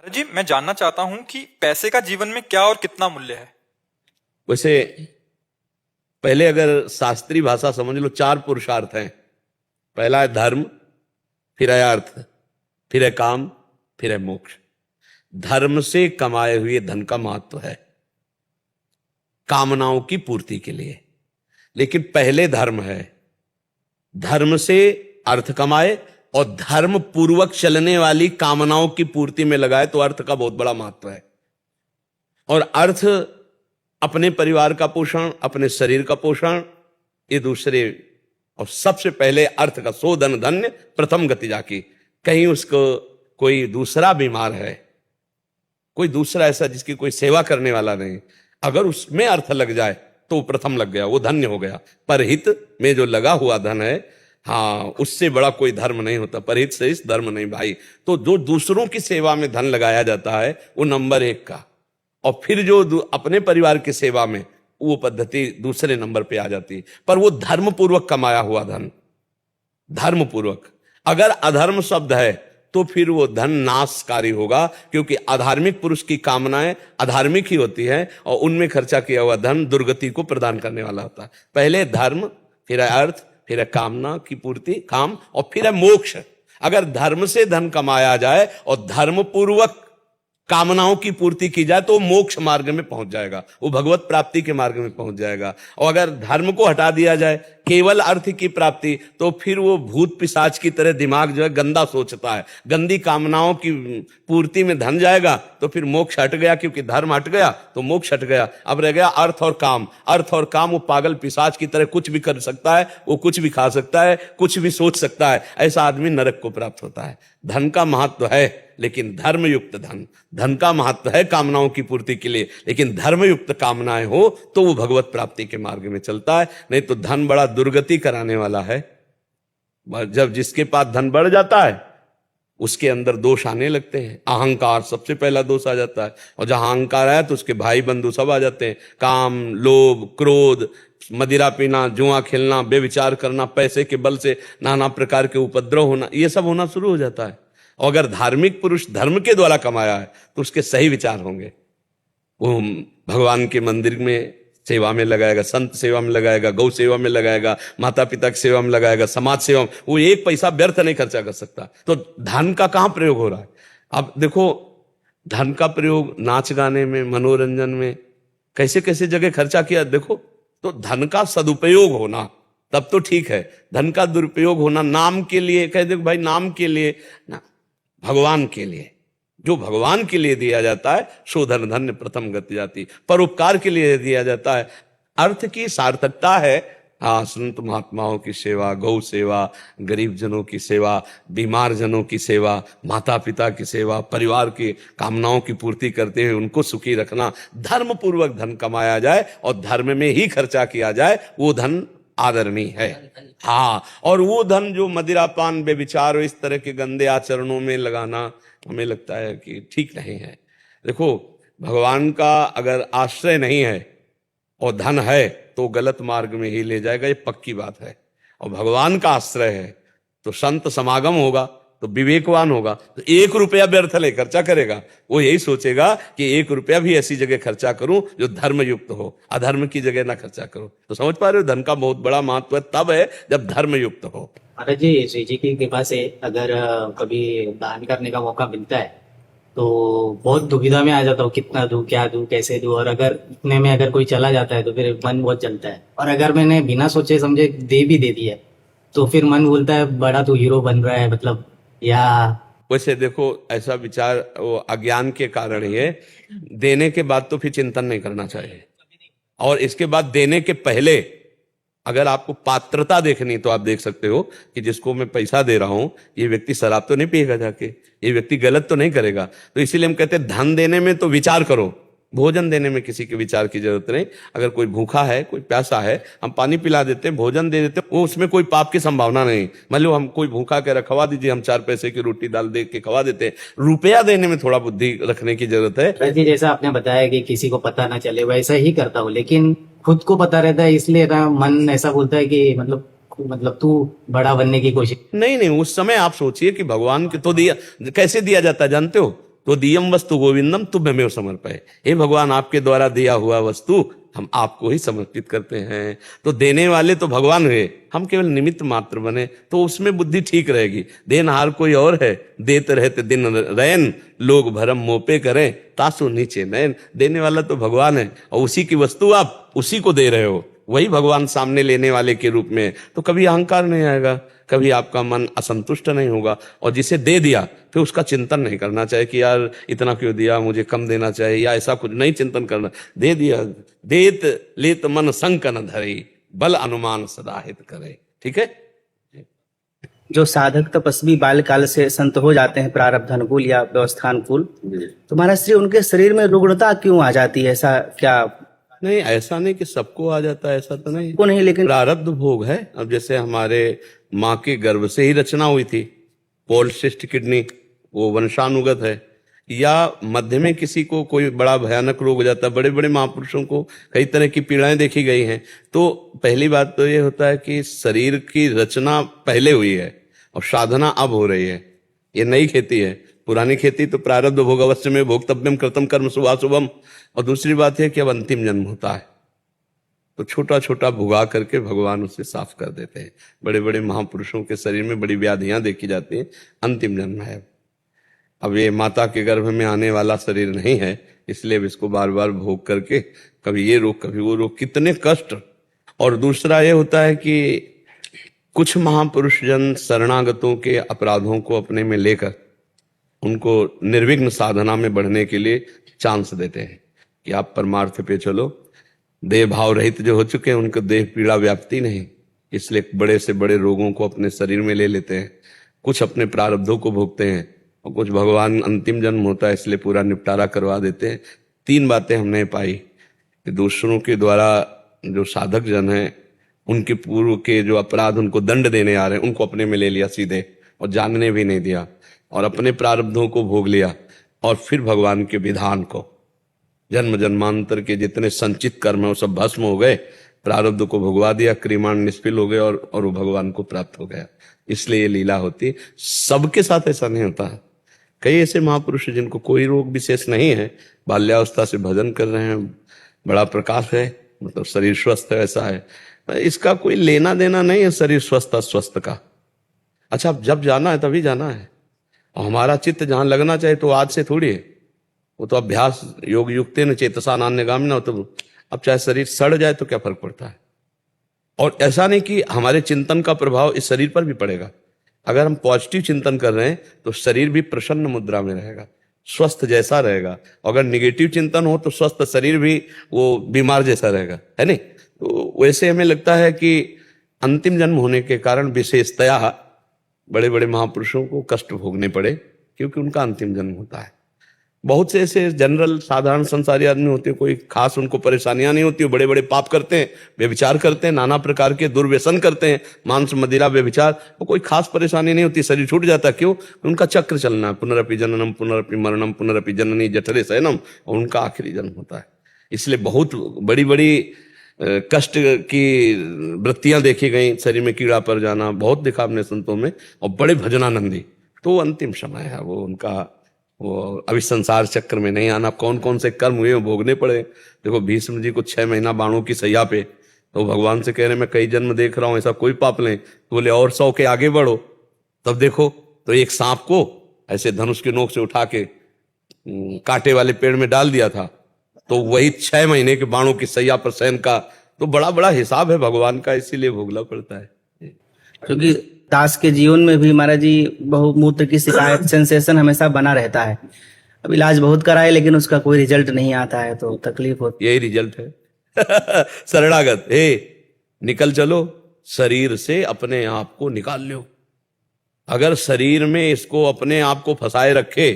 जी, मैं जानना चाहता हूँ कि पैसे का जीवन में क्या और कितना मूल्य है। वैसे पहले अगर शास्त्रीय भाषा समझ लो, चार पुरुषार्थ हैं। पहला है धर्म, फिर है अर्थ, फिर है काम, फिर है मोक्ष। धर्म से कमाए हुए धन का महत्व है कामनाओं की पूर्ति के लिए, लेकिन पहले धर्म है। धर्म से अर्थ कमाए और धर्म पूर्वक चलने वाली कामनाओं की पूर्ति में लगाए तो अर्थ का बहुत बड़ा महत्व है। और अर्थ अपने परिवार का पोषण, अपने शरीर का पोषण, ये दूसरे। और सबसे पहले अर्थ का सो धन धन्य प्रथम गति जाकी। कहीं उसको कोई दूसरा बीमार है, कोई दूसरा ऐसा जिसकी कोई सेवा करने वाला नहीं, अगर उसमें अर्थ लग जाए तो प्रथम लग गया, वो धन्य हो गया। परहित में जो लगा हुआ धन है, हाँ, उससे बड़ा कोई धर्म नहीं होता। परहित से इस धर्म नहीं भाई। तो जो दूसरों की सेवा में धन लगाया जाता है वो नंबर एक का, और फिर जो अपने परिवार की सेवा में, वो पद्धति दूसरे नंबर पे आ जाती। पर वो धर्म पूर्वक कमाया हुआ धन, धर्म पूर्वक। अगर अधर्म शब्द है तो फिर वो धन नाशकारी होगा, क्योंकि अधार्मिक पुरुष की कामनाएं अधार्मिक ही होती हैं और उनमें खर्चा किया हुआ धन दुर्गति को प्रदान करने वाला होता है। पहले धर्म, फिर है अर्थ, फिर है कामना की पूर्ति, काम, और फिर है मोक्ष। अगर धर्म से धन कमाया जाए और धर्म पूर्वक कामनाओं की पूर्ति की जाए तो मोक्ष मार्ग में पहुंच जाएगा, वो भगवत प्राप्ति के मार्ग में पहुंच जाएगा। और अगर धर्म को हटा दिया जाए, केवल अर्थ की प्राप्ति, तो फिर वो भूत पिशाच की तरह दिमाग जो है गंदा सोचता है, गंदी कामनाओं की पूर्ति में धन जाएगा तो फिर मोक्ष हट गया, क्योंकि धर्म हट गया तो मोक्ष हट गया। अब रह गया अर्थ और काम। अर्थ और काम, वो पागल पिशाच की तरह कुछ भी कर सकता है, वो कुछ भी खा सकता है, कुछ भी सोच सकता है। ऐसा आदमी नरक को प्राप्त होता है। धन का महत्व है, लेकिन धर्मयुक्त धन। धन का महत्व है कामनाओं की पूर्ति के लिए, लेकिन धर्मयुक्त कामनाएं हो तो वो भगवत प्राप्ति के मार्ग में चलता है। नहीं तो धन बड़ा दुर्गति कराने वाला है। जब जिसके पास धन बढ़ जाता है उसके अंदर दोष आने लगते हैं। अहंकार सबसे पहला दोष आ जाता है, और जहां अहंकार आया तो उसके भाई बंधु सब आ जाते हैं। काम, लोभ, क्रोध, मदिरा पीना, जुआ खेलना, बेविचार करना, पैसे के बल से नाना प्रकार के उपद्रव होना, ये सब होना शुरू हो जाता है। और अगर धार्मिक पुरुष धर्म के द्वारा कमाया है तो उसके सही विचार होंगे। वो भगवान के मंदिर में सेवा में लगाएगा, संत सेवा में लगाएगा, गौ सेवा में लगाएगा, माता पिता की सेवा में लगाएगा, समाज सेवा में। वो एक पैसा व्यर्थ नहीं खर्चा कर सकता। तो धन का कहां प्रयोग हो रहा है? अब देखो, धन का प्रयोग नाच गाने में, मनोरंजन में, कैसे कैसे जगह खर्चा किया देखो। तो धन का सदुपयोग होना तब तो ठीक है। धन का दुरुपयोग होना नाम के लिए, कह दे भाई नाम के लिए ना, भगवान के लिए, जो भगवान के लिए दिया जाता है सो धन धन्य प्रथम गति जाती। परोपकार के लिए दिया जाता है। अर्थ की सार्थकता है, हाँ, संत महात्माओं की सेवा, गौ सेवा, गरीब जनों की सेवा, बीमार जनों की सेवा, माता पिता की सेवा, परिवार की कामनाओं की पूर्ति करते हुए उनको सुखी रखना। धर्म पूर्वक धन कमाया जाए और धर्म में ही खर्चा किया जाए, वो धन आदरणीय है। हाँ, और वो धन जो मदिरापान, बेविचार और इस तरह के गंदे आचरणों में लगाना हमें लगता है कि ठीक नहीं है। देखो, भगवान का अगर आश्रय नहीं है और धन है तो गलत मार्ग में ही ले जाएगा, ये पक्की बात है। और भगवान का आश्रय है तो संत समागम होगा, तो विवेकवान होगा, तो 1 रुपया व्यर्थ ले खर्चा करेगा। वो यही सोचेगा कि 1 रुपया भी ऐसी जगह खर्चा करूं जो धर्म युक्त हो, अधर्म की जगह ना खर्चा करूं। तो समझ पा रहे हो, धन का बहुत बड़ा महत्व तब है जब धर्म युक्त हो। महाराज जी, श्री जी की कृपा से अगर कभी दान करने का मौका मिलता है तो बहुत दुविधा में आ जाता हूँ, कितना दूं, क्या दूं, कैसे दूं। और अगर इतने में अगर कोई चला जाता है तो फिर मन बहुत जलता है। और अगर मैंने बिना सोचे समझे दे भी दे दिया तो फिर मन बोलता है बड़ा तू हीरो बन रहा है, मतलब। या वैसे देखो, ऐसा विचार वो अज्ञान के कारण ही है। देने के बाद तो फिर चिंतन नहीं करना चाहिए, और इसके बाद देने के पहले अगर आपको पात्रता देखनी तो आप देख सकते हो कि जिसको मैं पैसा दे रहा हूं ये व्यक्ति शराब तो नहीं पिएगा जाके, ये व्यक्ति गलत तो नहीं करेगा। तो इसीलिए हम कहते हैं धन देने में तो विचार करो, भोजन देने में किसी के विचार की जरूरत नहीं। अगर कोई भूखा है, कोई प्यासा है, हम पानी पिला देते हैं, भोजन दे देते हैं, वो उसमें कोई पाप की संभावना नहीं। मान लो हम कोई भूखा कह रहा, खवा दीजिए, हम 4 पैसे की रोटी दाल दे के खवा देते हैं। रुपया देने में थोड़ा बुद्धि रखने की जरूरत है। महाराज जी, जैसा आपने बताया कि किसी को पता ना चले, वैसा ही करता हूँ, लेकिन खुद को पता रहता है, इसलिए ना मन ऐसा बोलता है कि मतलब तू बड़ा बनने की कोशिश। नहीं नहीं, उस समय आप सोचिए कि भगवान के तो दिया, कैसे दिया जाता है जानते हो? त्वदीयम वस्तु गोविंदम तुभ्यमेव समर्पये। हे भगवान, आपके द्वारा दिया हुआ वस्तु हम आपको ही समर्पित करते हैं। तो देने वाले तो भगवान हुए, हम केवल निमित्त मात्र बने, तो उसमें बुद्धि ठीक रहेगी। देनहार कोई और है, देते रहते दिन रैन, लोग भरम मोपे करें तासु नीचे नयन। देने वाला तो भगवान है, और उसी की वस्तु आप उसी को दे रहे हो, वही भगवान सामने लेने वाले के रूप में। तो कभी अहंकार नहीं आएगा, कभी आपका मन असंतुष्ट नहीं होगा। और जिसे दे दिया फिर उसका चिंतन नहीं करना चाहिए कि यार इतना क्यों दिया, मुझे कम देना चाहिए, या ऐसा कुछ नहीं चिंतन करना। दे दिया, देत लेत मन संक न धरे, बल अनुमान सदा हित करे। ठीक है। जो साधक तपस्वी बाल्यकाल से संत हो जाते हैं प्रारब्ध अनुकूल या व्यवस्थानुकूल, तो महाराज श्री उनके शरीर में रुग्णता क्यों आ जाती है? ऐसा क्या? नहीं, ऐसा नहीं कि सबको आ जाता है, ऐसा तो नहीं। को नहीं, लेकिन प्रारब्ध भोग है। अब जैसे हमारे माँ के गर्भ से ही रचना हुई थी, पॉलीसिस्ट किडनी, वो वंशानुगत है। या मध्य में किसी को कोई बड़ा भयानक रोग हो जाता है, बड़े बड़े महापुरुषों को कई तरह की पीड़ाएं देखी गई हैं। तो पहली बात तो ये होता है कि शरीर की रचना पहले हुई है और साधना अब हो रही है। ये नई खेती है, पुरानी खेती तो प्रारब्ध भोग अवश्य में भोक्तव्यम कृतम कर्म शुभाशुभम। और दूसरी बात है कि अब अंतिम जन्म होता है, तो छोटा छोटा भुगा करके भगवान उसे साफ कर देते हैं। बड़े बड़े महापुरुषों के शरीर में बड़ी व्याधियां देखी जाती हैं, अंतिम जन्म है। अब ये माता के गर्भ में आने वाला शरीर नहीं है, इसलिए अब इसको बार बार भोग करके कभी ये रोग कभी वो रोग, कितने कष्ट। और दूसरा ये होता है कि कुछ महापुरुष जन शरणागतों के अपराधों को अपने में लेकर उनको निर्विघ्न साधना में बढ़ने के लिए चांस देते हैं कि आप परमार्थ पे चलो। देह भाव रहित जो हो चुके हैं उनको देह पीड़ा व्याप्ति नहीं, इसलिए बड़े से बड़े रोगों को अपने शरीर में ले लेते हैं। कुछ अपने प्रारब्धों को भोगते हैं और कुछ भगवान अंतिम जन्म होता है इसलिए पूरा निपटारा करवा देते हैं। 3 बातें हमने पाई कि दूसरों के द्वारा जो साधक जन हैं उनके पूर्व के जो अपराध उनको दंड देने आ रहे हैं उनको अपने में ले लिया सीधे, और जानने भी नहीं दिया, और अपने प्रारब्धों को भोग लिया। और फिर भगवान के विधान को, जन्म जन्मांतर के जितने संचित कर्म है वो सब भस्म हो गए, प्रारब्ध को भुगवा दिया, क्रिमाण निष्फल हो गए और वो भगवान को प्राप्त हो गया। इसलिए ये लीला होती। सबके साथ ऐसा नहीं होता है। कई ऐसे महापुरुष जिनको कोई रोग विशेष नहीं है, बाल्यावस्था से भजन कर रहे हैं, बड़ा प्रकाश है, मतलब शरीर स्वस्थ है, ऐसा है। इसका कोई लेना देना नहीं है शरीर स्वस्थ अस्वस्थ का। अच्छा, जब जाना है तभी जाना है, और हमारा चित्त जहां लगना चाहिए तो आज से थोड़ी है, वो तो अभ्यास योग युक्ते न चेतसा नान्यगामिना। तो अब चाहे शरीर सड़ जाए तो क्या फर्क पड़ता है। और ऐसा नहीं कि हमारे चिंतन का प्रभाव इस शरीर पर भी पड़ेगा। अगर हम पॉजिटिव चिंतन कर रहे हैं तो शरीर भी प्रसन्न मुद्रा में रहेगा, स्वस्थ जैसा रहेगा। अगर निगेटिव चिंतन हो तो स्वस्थ शरीर भी वो बीमार जैसा रहेगा, है नहीं। तो वैसे हमें लगता है कि अंतिम जन्म होने के कारण विशेषतया बड़े बड़े महापुरुषों को कष्ट भोगने पड़े, क्योंकि उनका अंतिम जन्म होता है। बहुत से ऐसे जनरल साधारण संसारी आदमी होते हैं, कोई खास उनको परेशानियां नहीं होती, बड़े बड़े पाप करते हैं, व्यभिचार करते हैं, नाना प्रकार के दुर्व्यसन करते हैं, मांस मदिरा व्यभिचार, वो कोई खास परेशानी नहीं होती, शरीर छूट जाता है। क्यों? उनका चक्र चलना है, पुनरपि जननम पुनरपि मरणम पुनरपि जननी जठरे शयनम, और उनका आखिरी जन्म होता है। इसलिए बहुत बड़ी बड़ी कष्ट की वृत्तियां देखी गई, शरीर में कीड़ा पड़ जाना बहुत देखा अपने संतों में, और बड़े भजनानंदी। तो अंतिम समय है वो उनका, वो अभी संसार चक्र में नहीं आना। कौन कौन से कर्म हुए भोगने पड़े। देखो भीष्म जी को 6 महीना बाणों की सैया पे, तो भगवान से कह रहे मैं कई जन्म देख रहा हूं, ऐसा कोई पाप नहीं। तो बोले और 100 के आगे बढ़ो। तब देखो तो एक सांप को ऐसे धनुष के नोक से उठा के कांटे वाले पेड़ में डाल दिया था, तो वही 6 महीने के बाणों की सैया पर शयन का। तो बड़ा बड़ा हिसाब है भगवान का, इसीलिए भोगना पड़ता है। क्योंकि दास के जीवन में भी महाराज जी बहुमूत्र की शिकायत सेंसेशन हमेशा बना रहता है। अब इलाज बहुत कराए लेकिन उसका कोई रिजल्ट नहीं आता है, तो तकलीफ होती। यही रिजल्ट है। शरणागत, हे निकल चलो, शरीर से अपने आप को निकाल लो। अगर शरीर में इसको अपने आप को फंसाए रखे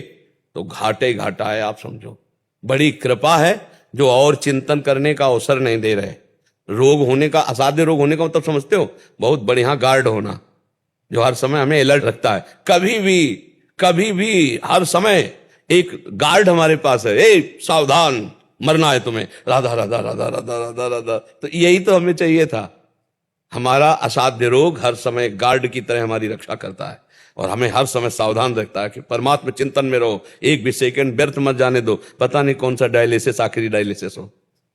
तो घाटे घाटा है, आप समझो। बड़ी कृपा है जो और चिंतन करने का अवसर नहीं दे रहे। रोग होने का, असाध्य रोग होने का मतलब समझते हो, बहुत बढ़िया गार्ड होना जो हर समय हमें अलर्ट रखता है। कभी भी हर समय एक गार्ड हमारे पास है, ए सावधान, मरना है तुम्हें, राधा राधा राधा राधा राधा राधा। तो यही तो हमें चाहिए था। हमारा असाध्य रोग हर समय गार्ड की तरह हमारी रक्षा करता है। और हमें हर समय सावधान रखता है कि परमात्मा चिंतन में रहो, एक भी सेकंड व्यर्थ मत जाने दो। पता नहीं कौन सा डायलिसिस आखिरी डायलिसिस हो,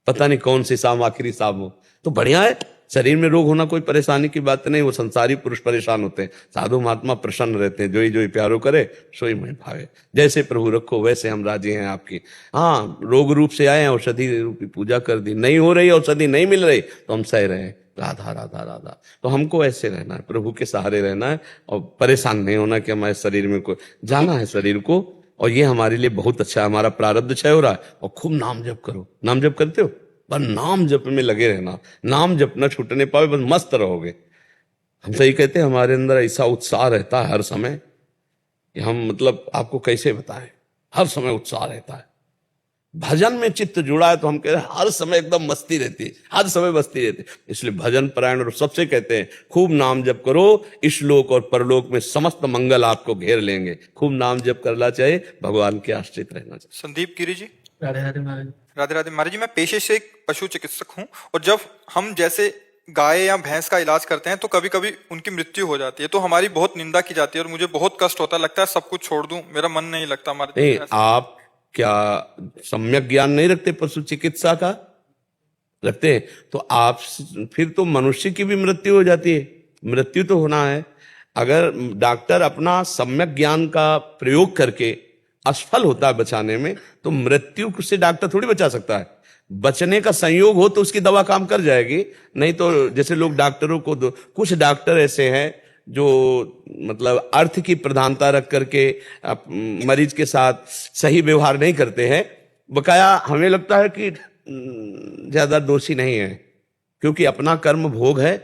पता नहीं कौन सी शाम आखिरी शाम हो। तो बढ़िया है, शरीर में रोग होना कोई परेशानी की बात नहीं। वो संसारी पुरुष परेशान होते हैं, साधु महात्मा प्रसन्न रहते हैं। जो ही प्यारो करे सोई मैं भावे। जैसे प्रभु रखो वैसे हम राजी हैं आपकी। हाँ, रोग रूप से आए हैं, औषधि रूपी पूजा कर दी, नहीं हो रही औषधि, नहीं मिल रही तो हम सह रहे हैं, राधा राधा राधा। तो हमको ऐसे रहना है, प्रभु के सहारे रहना है और परेशान नहीं होना कि हमारे शरीर में कोई जाना है शरीर को। और ये हमारे लिए बहुत अच्छा है, हमारा प्रारब्ध क्षय हो रहा है। और खूब नाम जप करो। नाम जप करते हो? बस नाम जप में लगे रहना, नाम जप न छूटने पावे, बस मस्त रहोगे। हम सही कहते हैं, हमारे अंदर ऐसा उत्साह रहता है हर समय कि हम मतलब आपको कैसे बताएं, हर समय उत्साह रहता है। भजन में चित्त जुड़ा है तो हम कह रहे हैं हर समय एकदम मस्ती रहती है, हर समय मस्ती रहती है। इसलिए भजन परायण और सबसे कहते हैं खूब नाम जप करो, इस लोक और परलोक में समस्त मंगल आपको घेर लेंगे। खूब नाम जप करना चाहिए, भगवान के आश्रित रहना चाहिए। संदीप गिरी जी। राधे राधे महाराज। राधे राधे महाराज जी। मैं पेशे से एक पशु चिकित्सक हूँ, और जब हम जैसे गाय या भैंस का इलाज करते हैं तो कभी कभी उनकी मृत्यु हो जाती है, तो हमारी बहुत निंदा की जाती है और मुझे बहुत कष्ट होता है, लगता है सब कुछ छोड़ दूं, मेरा मन नहीं लगता हमारे। नहीं, आप क्या सम्यक ज्ञान नहीं रखते पशु चिकित्सा का? रखते हैं तो आप फिर तो मनुष्य की भी मृत्यु हो जाती है। मृत्यु तो होना है। अगर डॉक्टर अपना सम्यक ज्ञान का प्रयोग करके असफल होता है बचाने में, तो मृत्यु से डॉक्टर थोड़ी बचा सकता है। बचने का संयोग हो तो उसकी दवा काम कर जाएगी, नहीं तो जैसे लोग डॉक्टरों को कुछ डॉक्टर ऐसे हैं जो मतलब अर्थ की प्रधानता रख करके मरीज के साथ सही व्यवहार नहीं करते हैं। बकाया हमें लगता है कि ज्यादा दोषी नहीं है, क्योंकि अपना कर्म भोग है।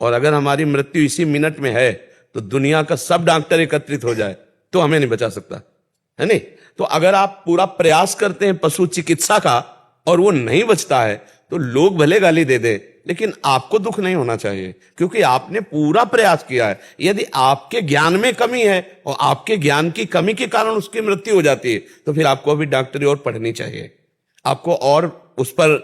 और अगर हमारी मृत्यु इसी मिनट में है तो दुनिया का सब डॉक्टर एकत्रित हो जाए तो हमें नहीं बचा सकता है। नहीं तो अगर आप पूरा प्रयास करते हैं पशु चिकित्सा का और वो नहीं बचता है तो लोग भले गाली दे दे, लेकिन आपको दुख नहीं होना चाहिए, क्योंकि आपने पूरा प्रयास किया है। यदि आपके ज्ञान में कमी है और आपके ज्ञान की कमी के कारण उसकी मृत्यु हो जाती है, तो फिर आपको अभी डॉक्टरी और पढ़नी चाहिए, आपको और उस पर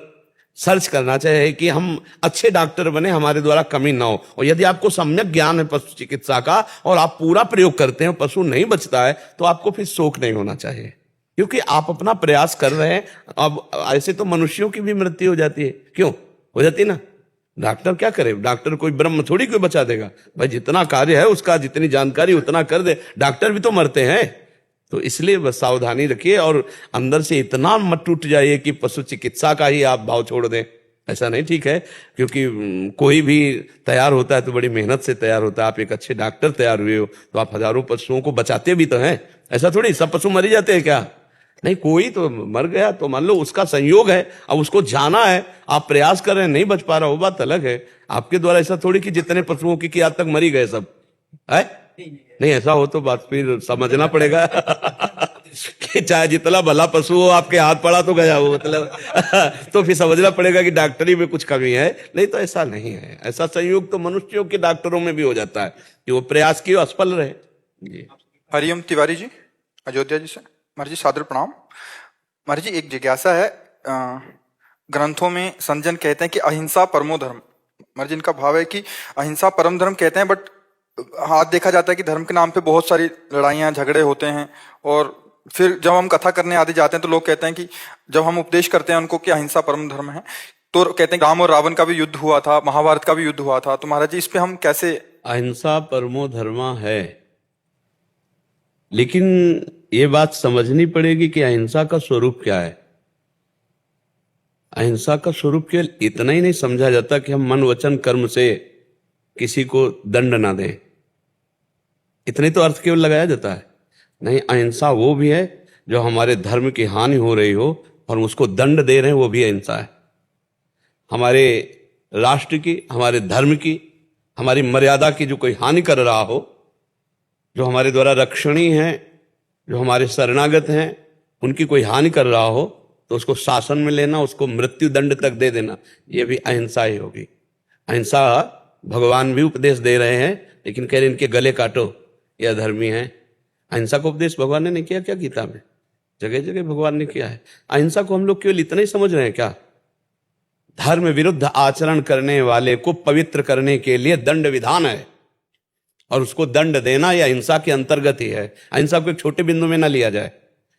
सर्च करना चाहिए कि हम अच्छे डॉक्टर बने, हमारे द्वारा कमी ना हो। और यदि आपको सम्यक ज्ञान है पशु चिकित्सा का और आप पूरा प्रयोग करते हैं, पशु नहीं बचता है, तो आपको फिर शोक नहीं होना चाहिए, क्योंकि आप अपना प्रयास कर रहे हैं। अब ऐसे तो मनुष्यों की भी मृत्यु हो जाती है, क्यों हो जाती ना? डॉक्टर क्या करे? डॉक्टर कोई ब्रह्म थोड़ी कोई बचा देगा भाई, जितना कार्य है उसका जितनी जानकारी उतना कर दे। डॉक्टर भी तो मरते हैं। तो इसलिए बस सावधानी रखिए और अंदर से इतना मत टूट जाइए कि पशु चिकित्सा का ही आप भाव छोड़ दें। ऐसा नहीं ठीक है, क्योंकि कोई भी तैयार होता है तो बड़ी मेहनत से तैयार होता है। आप एक अच्छे डॉक्टर तैयार हुए हो तो आप हजारों पशुओं को बचाते भी तो हैं। ऐसा थोड़ी सब पशु मर ही जाते हैं क्या? नहीं, कोई तो मर गया तो मान लो उसका संयोग है, अब उसको जाना है, आप प्रयास कर रहे हैं, नहीं बच पा रहा, वो बात अलग है। आपके द्वारा ऐसा थोड़ी कि जितने पशुओं की आज तक मरी गए सब है। नहीं, ऐसा हो तो बात फिर समझना पड़ेगा कि चाहे जितना भला पशु हो, आपके हाथ पड़ा तो गया वो, मतलब तो फिर समझना पड़ेगा कि डॉक्टरी में कुछ कमी है। नहीं तो ऐसा नहीं है। ऐसा संयोग तो मनुष्यों के डॉक्टरों में भी हो जाता है कि वो प्रयास किए असफल रहे। जी। हरिओम तिवारी जी अयोध्या जी से। महाराज जी सादर प्रणाम। महाराज जी एक जिज्ञासा है, ग्रंथों में संजन कहते हैं कि अहिंसा परमो धर्म। महाराज जी इनका भाव है कि अहिंसा परम धर्म कहते हैं, बट हाथ देखा जाता है कि धर्म के नाम पे बहुत सारी लड़ाइयाँ झगड़े होते हैं। और फिर जब हम कथा करने आदि जाते हैं तो लोग कहते हैं कि जब हम उपदेश करते हैं उनको कि अहिंसा परम धर्म है, तो कहते हैं राम और रावण का भी युद्ध हुआ था, महाभारत का भी युद्ध हुआ था। तो महाराज जी इस पे हम कैसे? अहिंसा परमो धर्मा है, लेकिन ये बात समझनी पड़ेगी कि अहिंसा का स्वरूप क्या है। अहिंसा का स्वरूप केवल इतना ही नहीं समझा जाता कि हम मन वचन कर्म से किसी को दंड ना दें, इतने तो अर्थ केवल लगाया जाता है। नहीं, अहिंसा वो भी है जो हमारे धर्म की हानि हो रही हो और हम उसको दंड दे रहे हैं, वो भी अहिंसा है। हमारे राष्ट्र की, हमारे धर्म की, हमारी मर्यादा की जो कोई हानि कर रहा हो, जो हमारे द्वारा रक्षणीय है, जो हमारे शरणागत हैं, उनकी कोई हानि कर रहा हो तो उसको शासन में लेना, उसको मृत्यु दंड तक दे देना, ये भी अहिंसा ही होगी। अहिंसा भगवान भी उपदेश दे रहे हैं, लेकिन कह रहे इनके गले काटो, ये अधर्मी है। अहिंसा को उपदेश भगवान ने नहीं किया क्या गीता में? जगह जगह भगवान ने किया है। अहिंसा को हम लोग केवल इतना ही समझ रहे हैं क्या? धर्म विरुद्ध आचरण करने वाले को पवित्र करने के लिए दंड विधान है। और उसको दंड देना या अहिंसा के अंतर्गत ही है। अहिंसा को एक छोटे बिंदु में ना लिया जाए।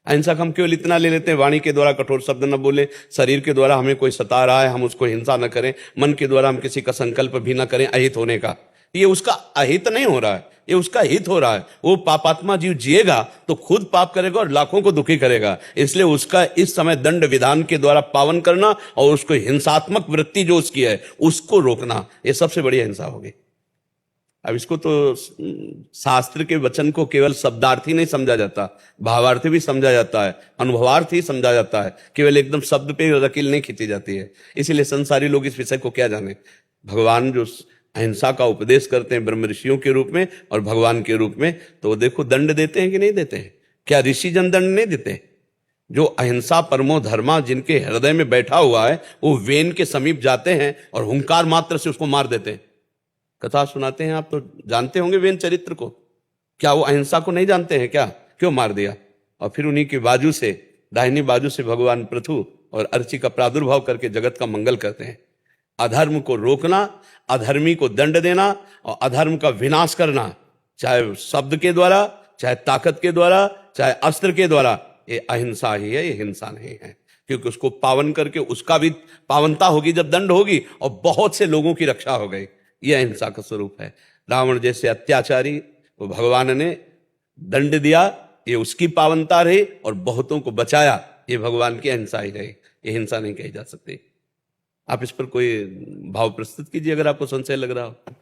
अहिंसा को हम केवल इतना ले लेते हैं, वाणी के द्वारा कठोर शब्द न बोले, शरीर के द्वारा हमें कोई सता रहा है हम उसको हिंसा न करें, मन के द्वारा हम किसी का संकल्प भी न करें अहित होने का। ये उसका अहित नहीं हो रहा है, ये उसका हित हो रहा है। वो पापात्मा जीव जिएगा तो खुद पाप करेगा और लाखों को दुखी करेगा। इसलिए उसका इस समय दंड विधान के द्वारा पावन करना और उसको हिंसात्मक वृत्ति जो उसकी है उसको रोकना, ये सबसे बड़ी हिंसा होगी। अब इसको तो शास्त्र के वचन को केवल शब्दार्थी नहीं समझा जाता, भावार्थी भी समझा जाता है, अनुभवार्थी समझा जाता है, केवल एकदम शब्द पे रकील नहीं खींची जाती है। इसीलिए संसारी लोग इस विषय को क्या जाने। भगवान जो अहिंसा का उपदेश करते हैं ब्रह्म ऋषियों के रूप में और भगवान के रूप में, तो देखो दंड देते हैं कि नहीं देते हैं? क्या ऋषि जन दंड नहीं देते? जो अहिंसा परमो धर्मा जिनके हृदय में बैठा हुआ है वो वेन के समीप जाते हैं और हुंकार मात्र से उसको मार देते हैं। कथा सुनाते हैं, आप तो जानते होंगे वेन चरित्र को। क्या वो अहिंसा को नहीं जानते हैं क्या? क्यों मार दिया? और फिर उन्हीं की बाजू से, दाहिनी बाजू से भगवान पृथु और अर्ची का प्रादुर्भाव करके जगत का मंगल करते हैं। अधर्म को रोकना, अधर्मी को दंड देना और अधर्म का विनाश करना, चाहे शब्द के द्वारा, चाहे ताकत के द्वारा, चाहे अस्त्र के द्वारा, ये अहिंसा ही है, ये हिंसा नहीं है। क्योंकि उसको पावन करके उसका भी पावनता होगी जब दंड होगी और बहुत से लोगों की रक्षा हो गई। यह अहिंसा का स्वरूप है। रावण जैसे अत्याचारी को भगवान ने दंड दिया, ये उसकी पावनता रही, और बहुतों को बचाया, ये भगवान की अहिंसा ही रही। ये हिंसा नहीं कही जा सकती। आप इस पर कोई भाव प्रस्तुत कीजिए अगर आपको संशय लग रहा हो।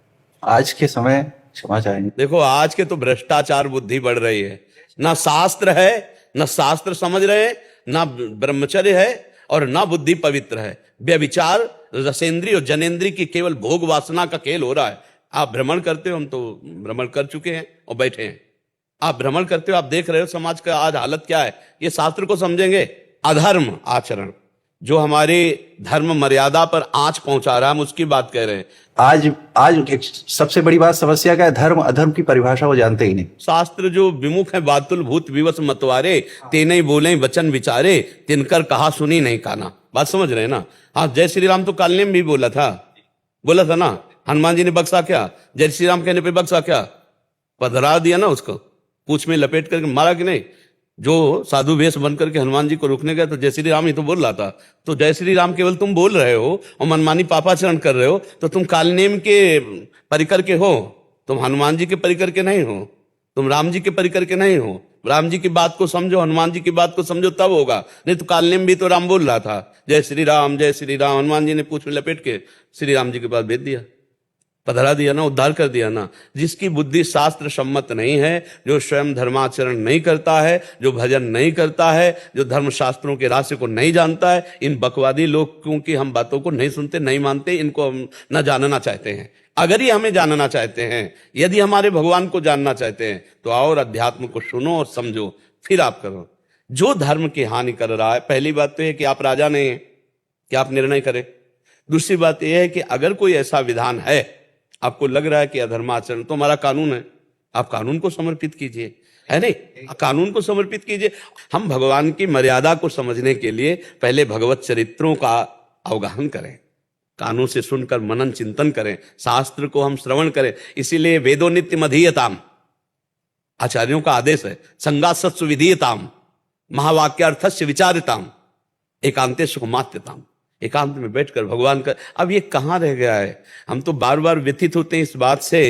आज के समय क्षमा चाहेंगे। देखो आज के तो भ्रष्टाचार बुद्धि बढ़ रही है, ना शास्त्र है, ना शास्त्र समझ रहे हैं, ना ब्रह्मचर्य है और ना बुद्धि पवित्र है। व्यभिचार, रसेंद्री और जनेंद्री की केवल भोग वासना का खेल हो रहा है। आप भ्रमण करते हो, हम तो भ्रमण कर चुके हैं और बैठे हैं। आप भ्रमण करते हो, आप देख रहे हो समाज का आज हालत क्या है। ये शास्त्र को समझेंगे। अधर्म आचरण जो हमारे धर्म मर्यादा पर आंच पहुंचा रहा है, हम उसकी बात कह रहे हैं। आज एक सबसे बड़ी बात समस्या क्या है? धर्म अधर्म की परिभाषा वो जानते ही नहीं। शास्त्र जो विमुख है बातुल भूत विवश मतवारे, तेने बोले वचन विचारे, तिनकर कहा सुनी नहीं काना। बात समझ रहे हैं ना? हाँ, जय श्री राम तो काल ने भी बोला था ना। हनुमान जी ने बक्सा क्या? जय श्री राम कहने पे बक्सा क्या? पधरा दिया ना उसको, पूछ में लपेट करके मारा कि नहीं? जो साधु वेश बनकर के हनुमान जी को रोकने गए तो जय श्री राम ही तो बोल रहा था। तो जय श्री राम केवल तुम बोल रहे हो और मनमानी पापाचरण कर रहे हो, तो तुम कालनेम के परिकर के हो, तुम हनुमान जी के परिकर के नहीं हो, तुम राम जी के परिकर के नहीं हो। राम जी की बात को समझो, हनुमान जी की बात को समझो, तब होगा। नहीं तो कालनेम भी तो राम बोल रहा था, जय श्री राम जय श्री राम। हनुमान जी ने पूछ में लपेट के श्री राम जी के पास भेज दिया, पधरा दिया ना, उद्धार कर दिया ना। जिसकी बुद्धि शास्त्र सम्मत नहीं है, जो स्वयं धर्माचरण नहीं करता है, जो भजन नहीं करता है, जो धर्म शास्त्रों के रहस्य को नहीं जानता है, इन बकवादी लोगों की हम बातों को नहीं सुनते, नहीं मानते, इनको हम न जानना चाहते हैं। अगर ये हमें जानना चाहते हैं, यदि हमारे भगवान को जानना चाहते हैं, तो आओ और अध्यात्म को सुनो और समझो, फिर आप करो। जो धर्म की हानि कर रहा है, पहली बात तो यह कि आप राजा नहीं हैं कि आप निर्णय करें। दूसरी बात यह है कि अगर कोई ऐसा विधान है, आपको लग रहा है कि अधर्माचरण, तो हमारा कानून है, आप कानून को समर्पित कीजिए, है नहीं? कानून को समर्पित कीजिए। हम भगवान की मर्यादा को समझने के लिए पहले भगवत चरित्रों का अवगाहन करें, कानून से सुनकर मनन चिंतन करें, शास्त्र को हम श्रवण करें। इसीलिए वेदो नित्यम अधीयताम, आचार्यों का आदेश है, संगासत्सु विधीयताम, महावाक्यार्थस्य विचारिताम, एकांतेषु मात्यताम। एकांत में बैठकर भगवान का। अब ये कहाँ रह गया है? हम तो बार बार व्यथित होते हैं इस बात से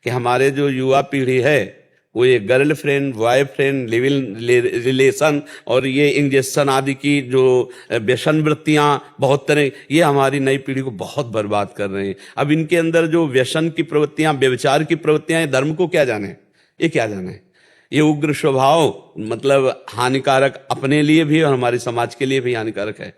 कि हमारे जो युवा पीढ़ी है वो ये girlfriend, boyfriend, live in relation और ये इंजेक्शन आदि की जो व्यसन वृत्तियां बहुत तरह, ये हमारी नई पीढ़ी को बहुत बर्बाद कर रहे हैं। अब इनके अंदर जो व्यसन की प्रवृत्तियां, व्यभिचार की प्रवृत्तियां, ये धर्म को क्या जाने, ये क्या जाने? ये उग्र स्वभाव मतलब हानिकारक अपने लिए भी और हमारे समाज के लिए भी हानिकारक है।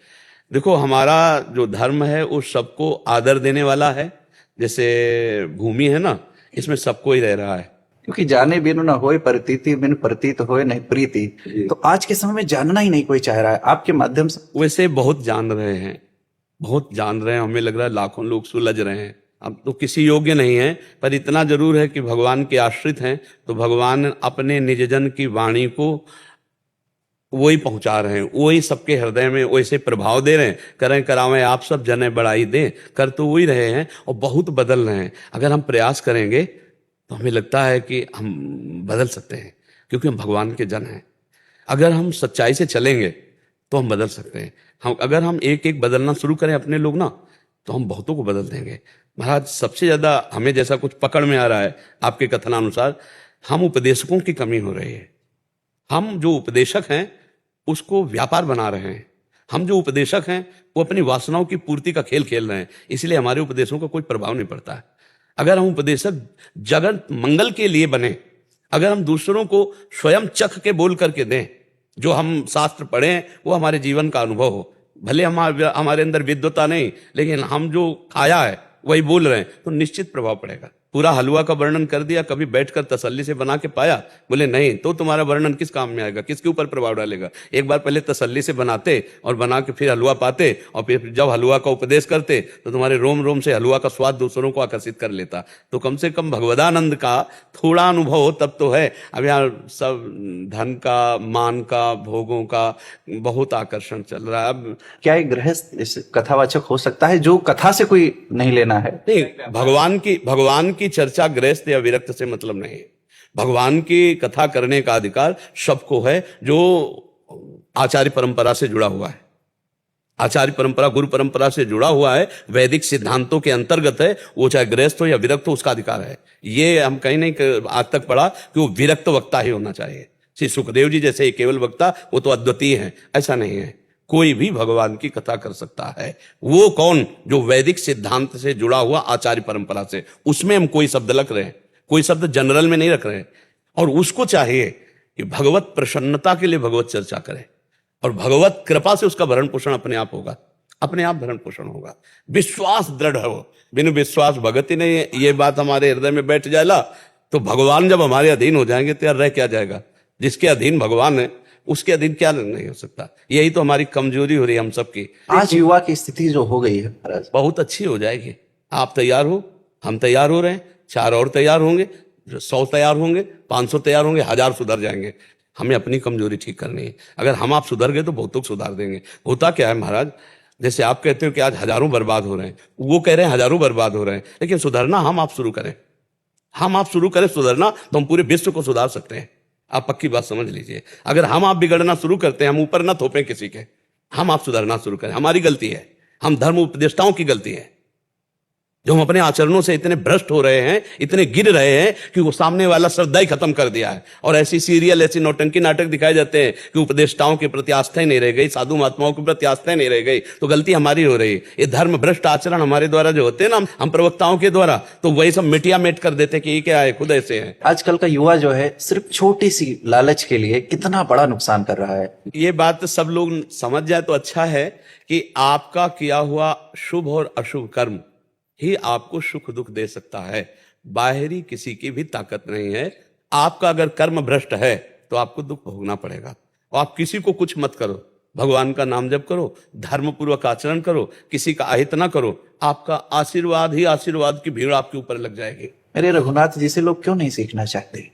देखो, हमारा जो धर्म है वो सबको आदर देने वाला है। जैसे भूमि है ना, इसमें सबको ही रह रहा है। क्योंकि जाने बिनु न होए प्रतीति, बिन प्रतीत होए नहीं प्रीति। तो आज के समय में जानना ही नहीं कोई चाह रहा है। आपके माध्यम से वैसे बहुत जान रहे हैं, बहुत जान रहे हैं। हमें लग रहा है लाखों लोग सुलझ रहे हैं। अब तो किसी योग्य नहीं है, पर इतना जरूर है कि भगवान के आश्रित हैं, तो भगवान अपने निजजन की वाणी को वही पहुंचा रहे हैं, वही सबके हृदय में वैसे प्रभाव दे रहे हैं। करें करावें आप सब जने बढ़ाई दें, कर तो वही रहे हैं और बहुत बदल रहे हैं। अगर हम प्रयास करेंगे तो हमें लगता है कि हम बदल सकते हैं, क्योंकि हम भगवान के जन हैं। अगर हम सच्चाई से चलेंगे तो हम बदल सकते हैं। अगर हम एक एक बदलना शुरू करें अपने लोग ना, तो हम बहुतों को बदल देंगे। महाराज, सबसे ज्यादा हमें जैसा कुछ पकड़ में आ रहा है आपके कथनानुसार, हम उपदेशकों की कमी हो रही है। हम जो उपदेशक हैं उसको व्यापार बना रहे हैं। हम जो उपदेशक हैं वो अपनी वासनाओं की पूर्ति का खेल खेल रहे हैं, इसलिए हमारे उपदेशों का कोई प्रभाव नहीं पड़ता है। अगर हम उपदेशक जगत मंगल के लिए बने, अगर हम दूसरों को स्वयं चख के बोल करके दें, जो हम शास्त्र पढ़े हैं वो हमारे जीवन का अनुभव हो, भले हमारे अंदर विद्वता नहीं, लेकिन हम जो खाया है वही बोल रहे हैं, तो निश्चित प्रभाव पड़ेगा। पूरा हलवा का वर्णन कर दिया, कभी बैठकर तसल्ली से बना के पाया? बोले नहीं, तो तुम्हारा वर्णन किस काम में आएगा, किसके ऊपर प्रभाव डालेगा? एक बार पहले तसल्ली से बनाते और बना के फिर हलवा पाते, और फिर जब हलवा का उपदेश करते तो तुम्हारे रोम रोम से हलवा का स्वाद दूसरों को आकर्षित कर लेता। तो कम से कम भगवदानंद का थोड़ा अनुभव हो तब तो है। अब यहाँ सब धन का, मान का, भोगों का बहुत आकर्षण चल रहा है। अब क्या एक गृहस्थ इस कथावाचक हो सकता है जो कथा से कोई नहीं लेना है? नहीं, भगवान की चर्चा गृहस्थ या विरक्त से मतलब नहीं है। भगवान की कथा करने का अधिकार सबको है जो आचार्य परंपरा से जुड़ा हुआ है। आचार्य परंपरा, गुरु परंपरा से जुड़ा हुआ है, वैदिक सिद्धांतों के अंतर्गत है, वो चाहे गृहस्थ हो या विरक्त हो, उसका अधिकार है। ये हम कहीं नहीं आज तक पढ़ा कि वो विरक्त वक्ता ही होना चाहिए। श्री सुखदेव जी जैसे केवल वक्ता, वो तो अद्वितीय है, ऐसा नहीं है। कोई भी भगवान की कथा कर सकता है। वो कौन? जो वैदिक सिद्धांत से जुड़ा हुआ आचार्य परंपरा से, उसमें हम कोई शब्द रख रहे हैं, कोई शब्द जनरल में नहीं रख रहे हैं। और उसको चाहिए कि भगवत प्रसन्नता के लिए भगवत चर्चा करे, और भगवत कृपा से उसका भरण पोषण अपने आप होगा, अपने आप भरण पोषण होगा। विश्वास दृढ़ हो, बिनु विश्वास भगति नहीं है। ये बात हमारे हृदय में बैठ जाएगा तो भगवान जब हमारे अधीन हो जाएंगे तो यार रह क्या जाएगा? जिसके अधीन भगवान है उसके अधीन क्या नहीं हो सकता। यही तो हमारी कमजोरी हो रही है हम सबकी। आज युवा की स्थिति जो हो गई है महाराज, बहुत अच्छी हो जाएगी। आप तैयार हो, हम तैयार हो रहे हैं, 4 और तैयार होंगे, 100 तैयार होंगे, 500 तैयार होंगे, 1000 सुधर जाएंगे। हमें अपनी कमजोरी ठीक करनी है। अगर हम आप सुधर गए तो बहुतों को सुधार देंगे। होता क्या है महाराज, जैसे आप कहते हो कि आज हजारों बर्बाद हो रहे हैं, वो कह रहे हैं हजारों बर्बाद हो रहे हैं, लेकिन सुधरना हम आप शुरू करें। हम आप शुरू करें सुधरना, तो हम पूरे विश्व को सुधार सकते हैं। आप पक्की बात समझ लीजिए। अगर हम आप बिगड़ना शुरू करते हैं, हम ऊपर ना थोपें किसी के, हम आप सुधरना शुरू करें, हमारी गलती है, हम धर्म उपदेष्टाओं की गलती है, जो हम अपने आचरणों से इतने भ्रष्ट हो रहे हैं, इतने गिर रहे हैं कि वो सामने वाला श्रद्धा ही खत्म कर दिया है। और ऐसी सीरियल, ऐसी नौटंकी नाटक दिखाए जाते हैं कि उपदेष्टाओं के प्रति आस्था ही नहीं रह गई, साधु महात्माओं के प्रति आस्था ही नहीं रह गई, तो गलती हमारी हो रही है। ये धर्म भ्रष्ट आचरण हमारे द्वारा जो होते हैं ना, हम प्रवक्ताओं के द्वारा, तो वही सब मिटिया मेट कर देते कि ये क्या है, खुद ऐसे है। आजकल का युवा जो है सिर्फ छोटी सी लालच के लिए कितना बड़ा नुकसान कर रहा है। ये बात सब लोग समझ जाए तो अच्छा है कि आपका किया हुआ शुभ और अशुभ कर्म ही आपको सुख दुख दे सकता है। बाहरी किसी की भी ताकत नहीं है। आपका अगर कर्म भ्रष्ट है तो आपको दुख भोगना पड़ेगा। और आप किसी को कुछ मत करो, भगवान का नाम जप करो, धर्म पूर्वक आचरण करो, किसी का अहित ना करो, आपका आशीर्वाद ही आशीर्वाद की भीड़ आपके ऊपर लग जाएगी। मेरे रघुनाथ जी से लोग क्यों नहीं सीखना चाहते?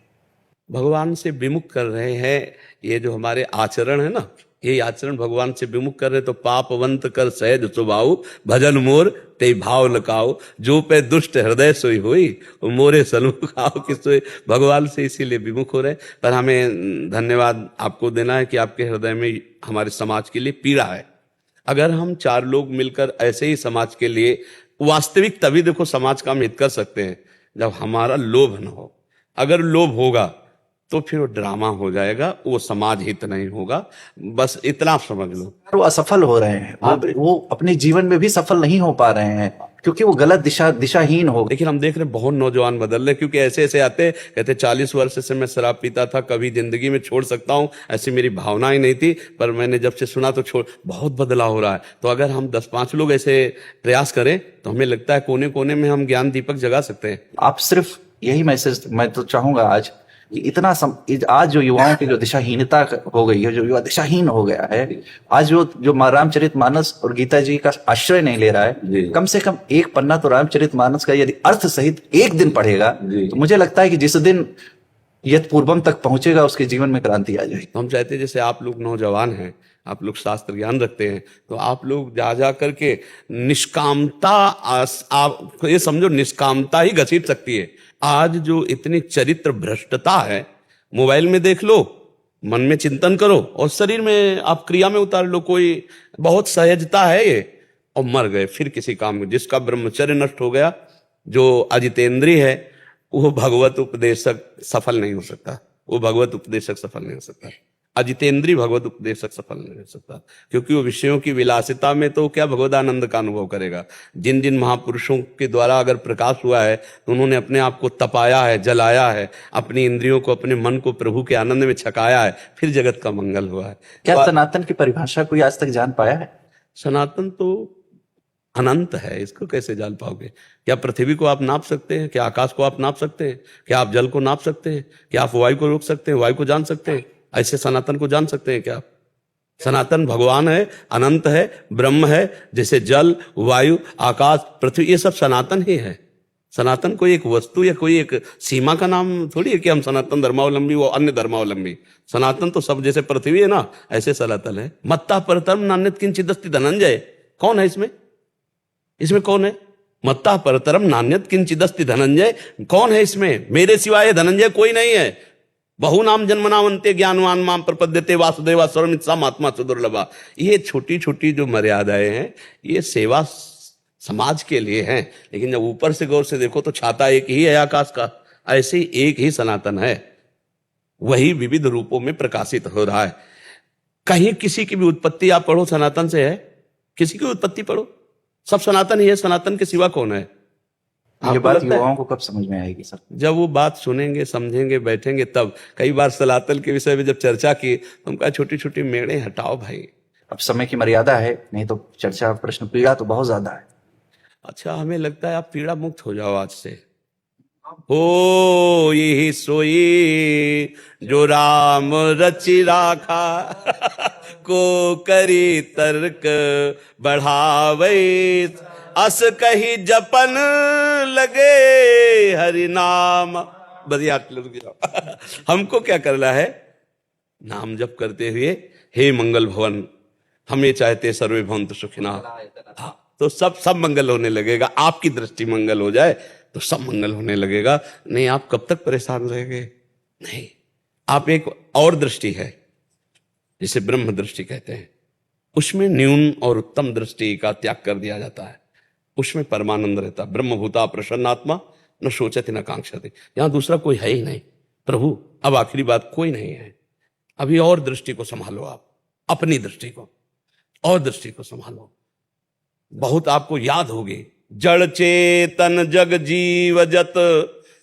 भगवान से विमुख कर रहे हैं। ये जो हमारे आचरण है ना, ये आचरण भगवान से विमुख कर रहे, तो पापवंत कर सहज स्वभाव, भजन मोर ते भाव लकाओ, जो पे दुष्ट हृदय सोई हुई, मोरे सन्मुख आओ कि सोई। भगवान से इसीलिए विमुख हो रहे। पर हमें धन्यवाद आपको देना है कि आपके हृदय में हमारे समाज के लिए पीड़ा है। अगर हम 4 लोग मिलकर ऐसे ही समाज के लिए वास्तविक, तभी देखो समाज का हम हित कर सकते हैं, जब हमारा लोभ न हो। अगर लोभ होगा तो फिर वो ड्रामा हो जाएगा, वो समाज हित नहीं होगा। बस इतना समझ लो। वो असफल हो रहे हैं, वो अपने जीवन में भी सफल नहीं हो पा रहे हैं, क्योंकि वो गलत दिशाहीन हो। लेकिन हम देख रहे हैं बहुत नौजवान बदल रहे, क्योंकि ऐसे ऐसे आते कहते 40 वर्ष से मैं शराब पीता था, कभी जिंदगी में छोड़ सकता हूं, ऐसी मेरी भावना ही नहीं थी, पर मैंने जब से सुना तो छोड़, बहुत बदलाव हो रहा है। तो अगर हम 10-5 लोग ऐसे प्रयास करें तो हमें लगता है कोने कोने में हम ज्ञान दीपक जगा सकते हैं। आप सिर्फ यही मैसेज मैं तो चाहूंगा आज कि आज जो युवाओं की जो दिशाहीनता हो गई है, जो युवा दिशाहीन हो गया है, आज जो रामचरितमानस और गीता जी का आश्रय नहीं ले रहा है, कम से कम एक पन्ना तो रामचरितमानस का यदि अर्थ सहित एक दिन पढ़ेगा, तो मुझे लगता है कि जिस दिन यत पूर्वम तक पहुंचेगा उसके जीवन में क्रांति आ जाएगी। हम चाहते हैं जैसे आप लोग नौजवान हैं, आप लोग शास्त्र ज्ञान रखते हैं, तो आप लोग जा जा करके निष्कामता, आप ये समझो निष्कामता ही घसीट सकती है। आज जो इतनी चरित्र भ्रष्टता है, मोबाइल में देख लो, मन में चिंतन करो और शरीर में आप क्रिया में उतार लो, कोई बहुत सहजता है ये, और मर गए फिर किसी काम में। जिसका ब्रह्मचर्य नष्ट हो गया, जो अजितेंद्रिय है, वो भगवत उपदेशक सफल नहीं हो सकता, वो भगवत उपदेशक सफल नहीं हो सकता, अजितेंद्रिय भगवत उपदेशक सफल नहीं हो सकता, क्योंकि वो विषयों की विलासिता में तो क्या भगवदानंद का अनुभव करेगा। जिन जिन महापुरुषों के द्वारा अगर प्रकाश हुआ है तो उन्होंने अपने आप को तपाया है, जलाया है, अपनी इंद्रियों को, अपने मन को प्रभु के आनंद में छकाया है, फिर जगत का मंगल हुआ है। क्या सनातन की परिभाषा कोई आज तक जान पाया है? सनातन तो अनंत है, इसको कैसे जान पाओगे? क्या पृथ्वी को आप नाप सकते हैं? क्या आकाश को आप नाप सकते हैं? क्या आप जल को नाप सकते हैं? क्या आप वायु को रोक सकते हैं, वायु को जान सकते हैं? ऐसे सनातन को जान सकते हैं क्या आप? सनातन भगवान है, अनंत है, ब्रह्म है, जैसे जल, वायु, आकाश, पृथ्वी, ये सब सनातन ही है। सनातन कोई एक वस्तु या कोई एक सीमा का नाम थोड़ी है कि हम सनातन धर्मावलंबी, वो अन्य धर्मावलंबी। सनातन तो सब, जैसे पृथ्वी है ना, ऐसे सनातन है। मत्ता परतरम नान्यत् किंचिदस्ति धनंजय, कौन है इसमें? इसमें कौन है? मत्ता परतरम नान्यत् किंचिदस्ति धनंजय, कौन है इसमें? मेरे सिवाय धनंजय कोई नहीं है। बहु नाम जन्मनावंते ज्ञानवान माम प्रपद्यते वासुदेवा सर्वमित्सा महात्मा सुदुर्लभा। ये छोटी छोटी जो मर्यादाएं हैं, ये सेवा समाज के लिए हैं, लेकिन जब ऊपर से गौर से देखो तो छाता एक ही है आकाश का, ऐसे ही एक ही सनातन है, वही विविध रूपों में प्रकाशित हो रहा है। कहीं किसी की भी उत्पत्ति आप पढ़ो सनातन से है, किसी की उत्पत्ति पढ़ो, सब सनातन ही है। सनातन के सिवा कौन है? ये आपको बात लगता है? युवाओं को कब समझ में आएगी सर? जब वो बात सुनेंगे, समझेंगे, बैठेंगे तब। कई बार सनातन के विषय में जब चर्चा की तो हम कहा छोटी छोटी मेड़े हटाओ भाई। अब समय की मर्यादा है, नहीं तो चर्चा, प्रश्न, पीड़ा तो बहुत ज्यादा है। अच्छा, हमें लगता है आप पीड़ा मुक्त हो जाओ आज से। हो यही सोई जो राम रचि राखा, को करी तर्क बढ़ावे, अस कही जपन लगे हरि नाम। बढ़िया, रुक जाओ। हमको क्या करना है? नाम जप करते हुए हे मंगल भवन, हम ये चाहते सर्वे भवन्तु सुखिना। हाँ, तो सब मंगल होने लगेगा। आपकी दृष्टि मंगल हो जाए तो सब मंगल होने लगेगा। नहीं, आप कब तक परेशान रहेंगे? नहीं, आप एक और दृष्टि है जिसे ब्रह्म दृष्टि कहते हैं, उसमें न्यून और उत्तम दृष्टि का त्याग कर दिया जाता है, उसमें परमानंद रहता। ब्रह्मभूता प्रसन्नात्मा न सोचति न कांक्षति। यहां दूसरा कोई है ही नहीं, प्रभु। अब आखिरी बात, कोई नहीं है। अभी और दृष्टि को संभालो, आप अपनी दृष्टि को और दृष्टि को संभालो। बहुत आपको याद होगी, जड़ चेतन जग जीव जत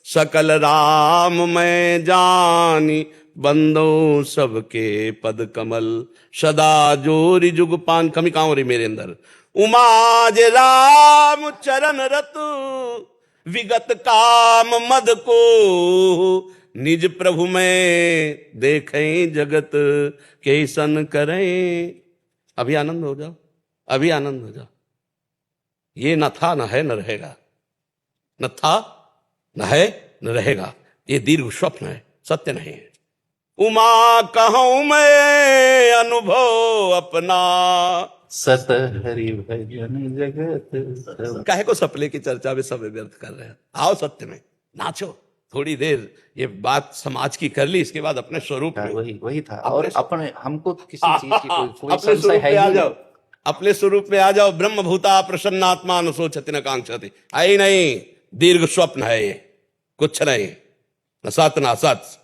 सकल राम मैं जानी, बंदो सबके पद कमल सदा जोरी जुग पान। कमी कहां हो रही मेरे अंदर? उमाज राम चरण रत विगत काम मद को, निज प्रभु में देखें जगत के सन करें। अभी आनंद हो जाओ, अभी आनंद हो जाओ। ये न था, न है, न रहेगा। न था, न है, न रहेगा। ये दीर्घ स्वप्न है, सत्य नहीं है। उमा कहूं मैं अनुभव अपना, सत हरि भजन जगत। काहे को सपने की चर्चा में समय व्यर्थ कर रहे हैं? आओ सत्य में नाचो थोड़ी देर। ये बात समाज की कर ली, इसके बाद अपने स्वरूप में। वही था। और अपने, हमको किसी चीज की कोई अपने संशय स्वरूप है में आ ही जाओ, नहीं। अपने स्वरूप में आ जाओ। ब्रह्म भूता प्रसन्नात्मा न सोचति न कांक्षति। आई नहीं, दीर्घ स्वप्न है ये, कुछ नहीं। न सत न असत,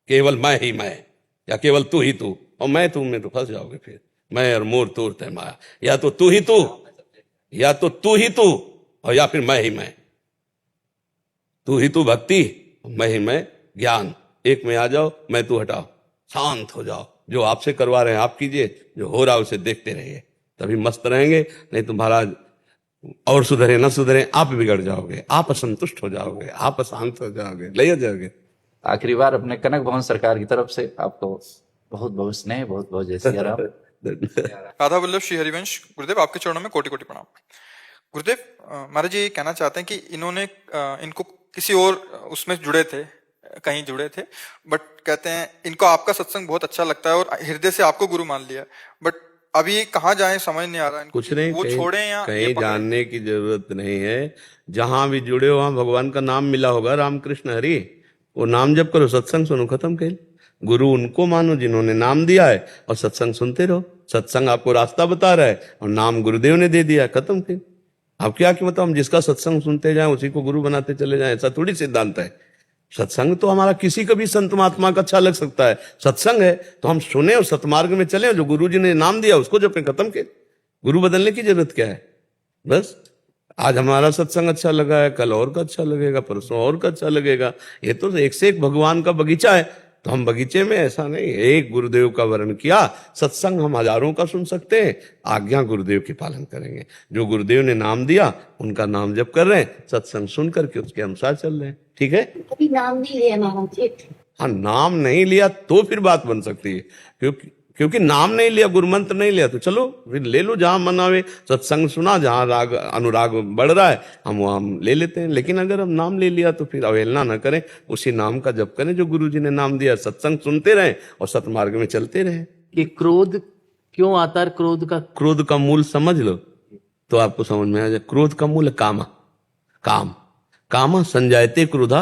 केवल मैं ही मैं, या केवल तू ही तू। और मैं तू में तो फंस जाओगे फिर। मैं और मोर तोर तय माया। या तो तू ही तू, या तो तू ही तू, और या फिर मैं ही मैं। तू ही तू भक्ति, मैं ही मैं ज्ञान। एक में आ जाओ, मैं तू हटाओ, शांत हो जाओ। जो आपसे करवा रहे हैं आप कीजिए, जो हो रहा है उसे देखते रहिए, तभी मस्त रहेंगे। नहीं तो महाराज और सुधरे न सुधरे, आप बिगड़ जाओगे, आप असंतुष्ट हो जाओगे, आप अशांत हो जाओगे, ले हो जाओगे। आखिरी बार अपने कनक भवन सरकार की तरफ से आपको बहुत बहुत स्नेह, बहुत बहुत जय सिया राम। राधा वल्लभ श्री हरिवंश गुरुदेव, आपके चरणों में कोटि कोटि प्रणाम। गुरुदेव, महाराज जी ये कहना चाहते हैं कि इन्होंने इनको किसी और उसमें जुड़े थे, कहीं जुड़े थे, बट कहते हैं इनको आपका सत्संग बहुत अच्छा लगता है और हृदय से आपको गुरु मान लिया, बट अभी कहाँ जाए समझ नहीं आ रहा इनको। कुछ नहीं, वो कहीं छोड़े या कहीं ये पकड़े? जानने की जरूरत नहीं है। जहां भी जुड़े हो वहां भगवान का नाम मिला होगा, रामकृष्ण हरि, वो नाम जप करो, सत्संग सुनो, खत्म खेल। गुरु उनको मानो जिन्होंने नाम दिया है, और सत्संग सुनते रहो। सत्संग आपको रास्ता बता रहा है, और नाम गुरुदेव ने दे दिया, खत्म खेल। अब क्या कि मतलब हम जिसका सत्संग सुनते जाएं उसी को गुरु बनाते चले जाएं, ऐसा थोड़ी सिद्धांत है। सत्संग तो हमारा किसी का भी संत महात्मा का अच्छा लग सकता है, सत्संग है तो हम सुने और सतमार्ग में चले, जो गुरु जी ने नाम दिया उसको जपें, खत्म के। गुरु बदलने की जरूरत क्या है? बस आज हमारा सत्संग अच्छा लगा है, कल और का अच्छा लगेगा, परसों और का अच्छा लगेगा। ये तो एक से एक भगवान का बगीचा है, तो हम बगीचे में ऐसा नहीं एक गुरुदेव का वर्ण किया। सत्संग हम हजारों का सुन सकते हैं, आज्ञा गुरुदेव की पालन करेंगे। जो गुरुदेव ने नाम दिया उनका नाम जप कर रहे हैं, सत्संग सुन करके उसके अनुसार चल रहे हैं, ठीक है। अभी नाम नहीं लिया महाराज जी। हाँ, नाम नहीं लिया तो फिर बात बन सकती है, क्योंकि नाम नहीं लिया, गुरुमंत्र नहीं लिया, तो चलो फिर ले लो जहां मन आवे। सत्संग सुना, जहां राग अनुराग बढ़ रहा है हम वहां ले लेते हैं। लेकिन अगर हम नाम ले लिया तो फिर अवहेलना ना करें, उसी नाम का जप करें जो गुरु जी ने नाम दिया, सत्संग सुनते रहें और सतमार्ग में चलते रहें। कि क्रोध क्यों आता है? क्रोध का मूल समझ लो तो आपको समझ में आ जाए। क्रोध का मूल कामा, कामा संजायते क्रोधा,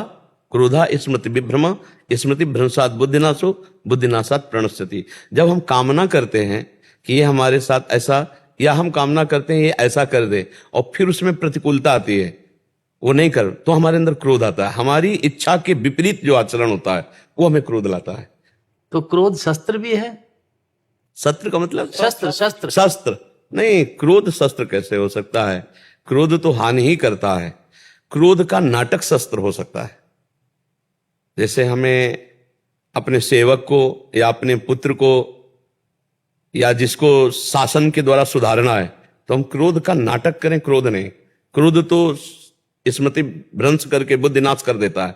क्रोधा स्मृति विभ्रमा, स्मृति भ्रंशात बुद्धिनाशो, बुद्धिनाशात प्रणश्यति। जब हम कामना करते हैं कि ये हमारे साथ ऐसा, या हम कामना करते हैं ये ऐसा कर दे, और फिर उसमें प्रतिकूलता आती है, वो नहीं कर, तो हमारे अंदर क्रोध आता है। हमारी इच्छा के विपरीत जो आचरण होता है वो हमें क्रोध लाता है। तो क्रोध शस्त्र भी है? शस्त्र का मतलब शस्त्र शस्त्र नहीं, क्रोध शस्त्र कैसे हो सकता है? क्रोध तो हानि ही करता है। क्रोध का नाटक शस्त्र हो सकता है। जैसे हमें अपने सेवक को या अपने पुत्र को या जिसको शासन के द्वारा सुधारना है, तो हम क्रोध का नाटक करें, क्रोध नहीं। क्रोध तो स्मृति भ्रंश करके बुद्धिनाश कर देता है,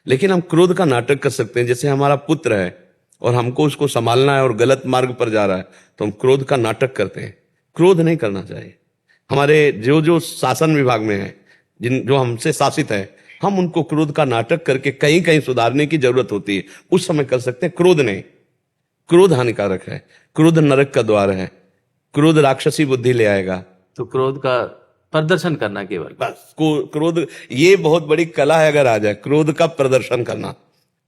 लेकिन हम क्रोध का नाटक कर सकते हैं। जैसे हमारा पुत्र है और हमको उसको संभालना है और गलत मार्ग पर जा रहा है, तो हम क्रोध का नाटक करते हैं। क्रोध नहीं करना चाहिए। हमारे जो शासन विभाग में है, जो हमसे शासित है, हम उनको क्रोध का नाटक करके कहीं कहीं सुधारने की जरूरत होती है, उस समय कर सकते हैं। क्रोध नहीं, क्रोध हानिकारक है, क्रोध नरक का द्वार है, क्रोध राक्षसी बुद्धि ले आएगा। तो क्रोध का प्रदर्शन करना केवल, बस क्रोध ये बहुत बड़ी कला है। अगर आ जाए क्रोध का प्रदर्शन करना,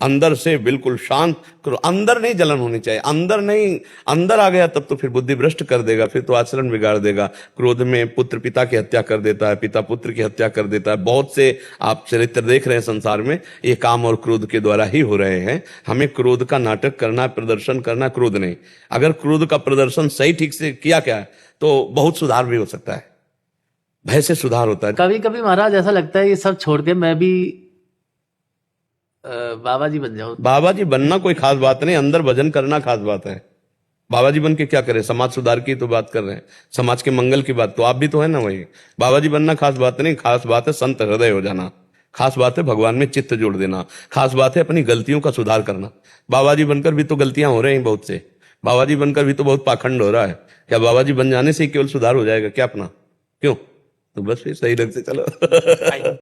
अंदर से बिल्कुल शांत, अंदर नहीं जलन होनी चाहिए, अंदर नहीं, अंदर आ गया तब तो फिर बुद्धि भ्रष्ट कर देगा, फिर तो आचरण बिगाड़ देगा। क्रोध में पुत्र पिता की हत्या कर देता है, पिता पुत्र की हत्या कर देता है। बहुत से आप चरित्र देख रहे हैं संसार में, ये काम और क्रोध के द्वारा ही हो रहे हैं। हमें क्रोध का नाटक करना, प्रदर्शन करना, क्रोध नहीं। अगर क्रोध का प्रदर्शन सही ठीक से किया क्या है तो बहुत सुधार भी हो सकता है, भय से सुधार होता है। कभी कभी महाराज ऐसा लगता है ये सब छोड़ के मैं भी बाबा जी बन जाऊं। बाबा जी बनना कोई खास बात नहीं, अंदर भजन करना खास बात है। बाबा जी बन के क्या करें? समाज सुधार की तो बात कर रहे हैं, समाज के मंगल की बात, तो आप भी तो है ना वही। बाबा जी बनना खास बात नहीं, खास बात है संत हृदय हो जाना, खास बात है भगवान में चित्त जोड़ देना, खास बात है अपनी गलतियों का सुधार करना। बाबा जी बनकर भी तो गलतियां हो रही हैं बहुत से, बाबा जी बनकर भी तो बहुत पाखंड हो रहा है। क्या बाबा जी बन जाने से केवल सुधार हो जाएगा क्या अपना? क्यों? तो बस फिर सही ढंग से चलो।